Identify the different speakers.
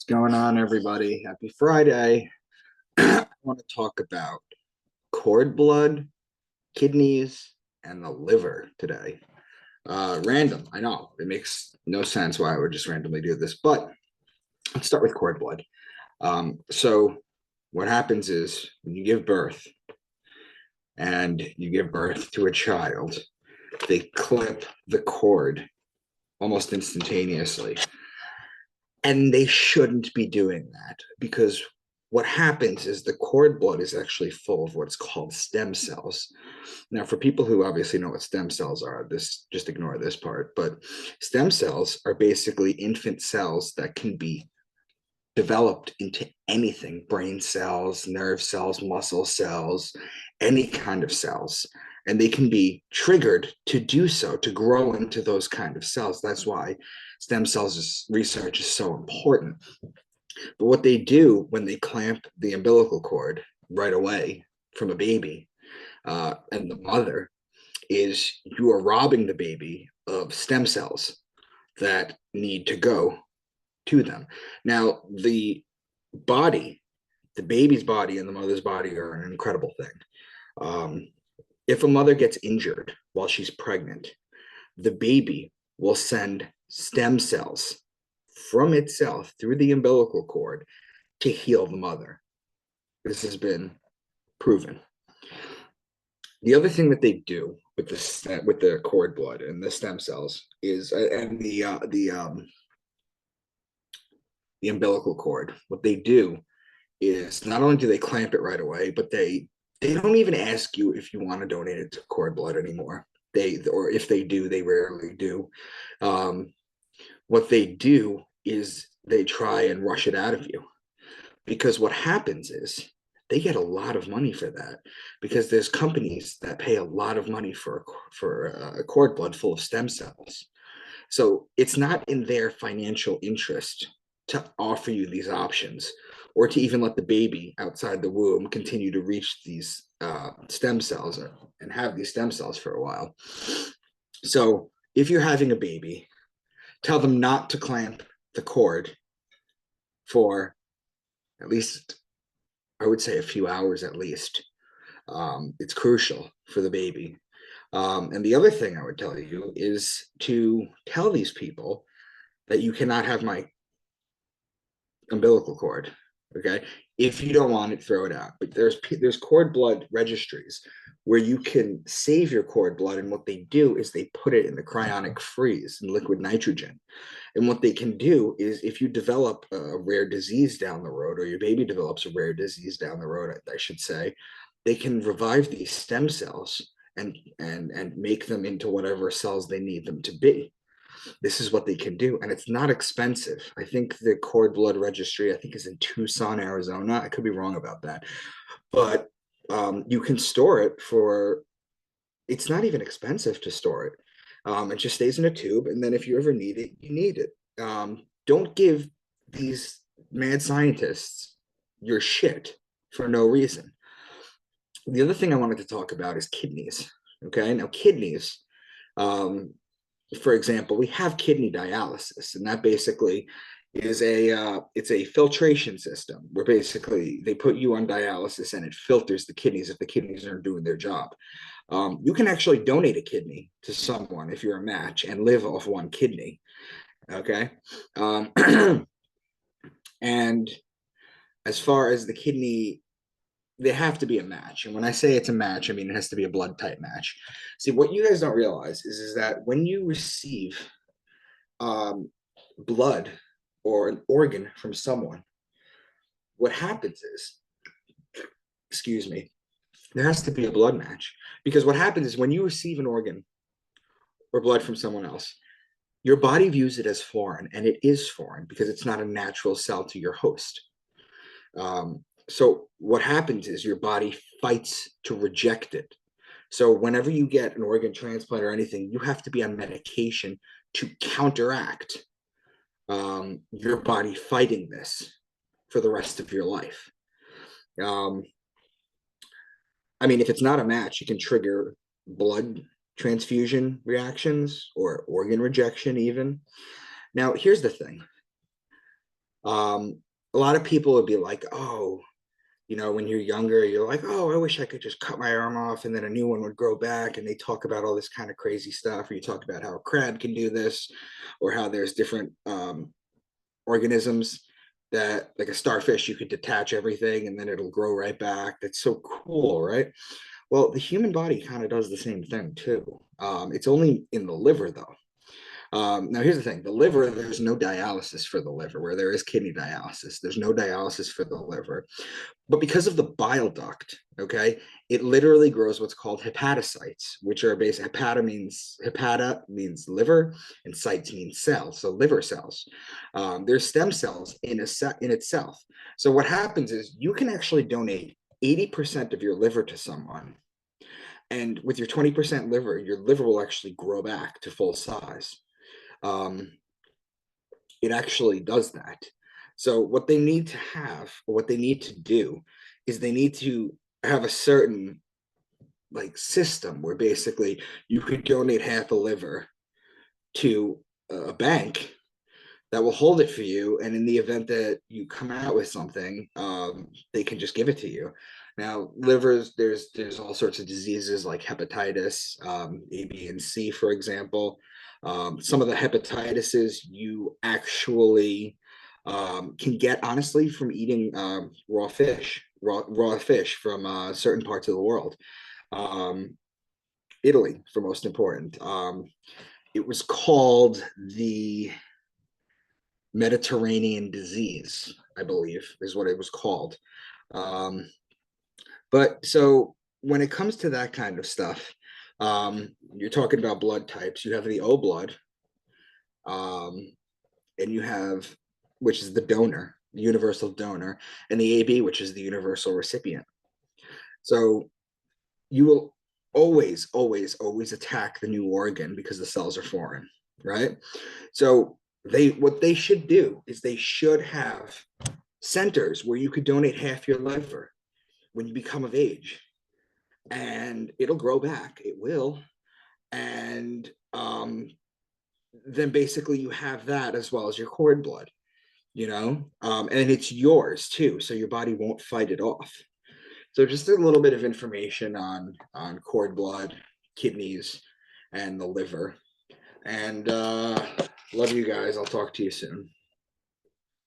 Speaker 1: Going on, everybody? Happy Friday. I want to talk about cord blood, kidneys, and the liver today. Random, I know it makes no sense why I would just randomly do this, but let's start with cord blood. So, what happens is when you give birth and you give birth to a child, they clip the cord almost instantaneously. And they shouldn't be doing that because what happens is the cord blood is actually full of what's called stem cells. Now, for people who obviously know what stem cells are, this just ignore this part, but stem cells are basically infant cells that can be developed into anything: brain cells, nerve cells, muscle cells, any kind of cells. And they can be triggered to do so, to grow into those kind of cells. That's why stem cells research is so important. But what they do when they clamp the umbilical cord right away from a baby and the mother is you are robbing the baby of stem cells that need to go to them. Now, body, the baby's body and the mother's body are an incredible thing. Um, if a mother gets injured while she's pregnant, the baby will send stem cells from itself through the umbilical cord to heal the mother. This has been proven. The other thing that they do with the cord blood and the stem cells is and the umbilical cord. What they do is not only do they clamp it right away, but they don't even ask you if you want to donate it to cord blood anymore. Or if they do, they rarely do. Um, what they do is they try and rush it out of you, because what happens is they get a lot of money for that, because there's companies that pay a lot of money for a cord blood full of stem cells. So it's not in their financial interest to offer you these options, or to even let the baby outside the womb continue to reach these stem cells and have these stem cells for a while. So if you're having a baby, tell them not to clamp the cord for at least, I would say, a few hours at least. It's crucial for the baby. And the other thing I would tell you is to tell these people that you cannot have my umbilical cord. Okay, if you don't want it, throw it out. But there's cord blood registries where you can save your cord blood, and what they do is they put it in the cryonic freeze in liquid nitrogen. And what they can do is, if you develop a rare disease down the road, or your baby develops a rare disease down the road, I should say, they can revive these stem cells and make them into whatever cells they need them to be. This is what they can do, and it's not expensive. I think the cord blood registry, I think, is in Tucson, Arizona. I could be wrong about that, but you can store it for. It's not even expensive to store it. It just stays in a tube, and then if you ever need it, you need it. Don't give these mad scientists your shit for no reason. The other thing I wanted to talk about is kidneys. Okay, now kidneys, um, for example, we have kidney dialysis, and that basically is it's a filtration system where basically they put you on dialysis and it filters the kidneys if the kidneys aren't doing their job. You can actually donate a kidney to someone if you're a match and live off one kidney. Okay. Um, and as far as the kidney, they have to be a match. And when I say it's a match, I mean it has to be a blood type match. See, what you guys don't realize is that when you receive um, blood or an organ from someone, what happens is, excuse me, there has to be a blood match. Because what happens is when you receive an organ or blood from someone else, your body views it as foreign, and it is foreign because it's not a natural cell to your host. So what happens is your body fights to reject it. So whenever you get an organ transplant or anything, you have to be on medication to counteract your body fighting this for the rest of your life. Um, I mean, if it's not a match, it can trigger blood transfusion reactions or organ rejection, even. Now, here's the thing. A lot of people would be like, oh, when you're younger, you're like, oh, I wish I could just cut my arm off and then a new one would grow back. And they talk about all this kind of crazy stuff. Or you talk about how a crab can do this, or how there's different organisms that, like a starfish, you could detach everything and then it'll grow right back. That's so cool, right? Well, the human body kind of does the same thing too. It's only in the liver, though. Now, here's the thing: the liver, there's no dialysis for the liver, where there is kidney dialysis. There's no dialysis for the liver. But because of the bile duct, okay, it literally grows what's called hepatocytes, which are based, hepata means liver, and cytes means cells, so liver cells. There's stem cells in itself. So what happens is you can actually donate 80% of your liver to someone, and with your 20% liver, your liver will actually grow back to full size. Um, it actually does that. So what they need to have, or what they need to do, is they need to have a certain like system where basically you could donate half a liver to a bank that will hold it for you, and in the event that you come out with something, they can just give it to you. Now, livers, there's all sorts of diseases like hepatitis, A, B, and C, for example. Some of the hepatitises you actually can get, honestly, from eating raw fish from certain parts of the world. Um, Italy, for most important. It was called the Mediterranean disease, I believe, is what it was called. Um, but so when it comes to that kind of stuff, you're talking about blood types. You have the O blood, um, and you have, which is the donor, the universal donor, and the AB, which is the universal recipient. So you will always, always, always attack the new organ because the cells are foreign, right? So what they should do is they should have centers where you could donate half your liver when you become of age, and it'll grow back. It will. And then basically you have that as well as your cord blood, and it's yours too. So your body won't fight it off. So just a little bit of information on cord blood, kidneys, and the liver. And love you guys. I'll talk to you soon.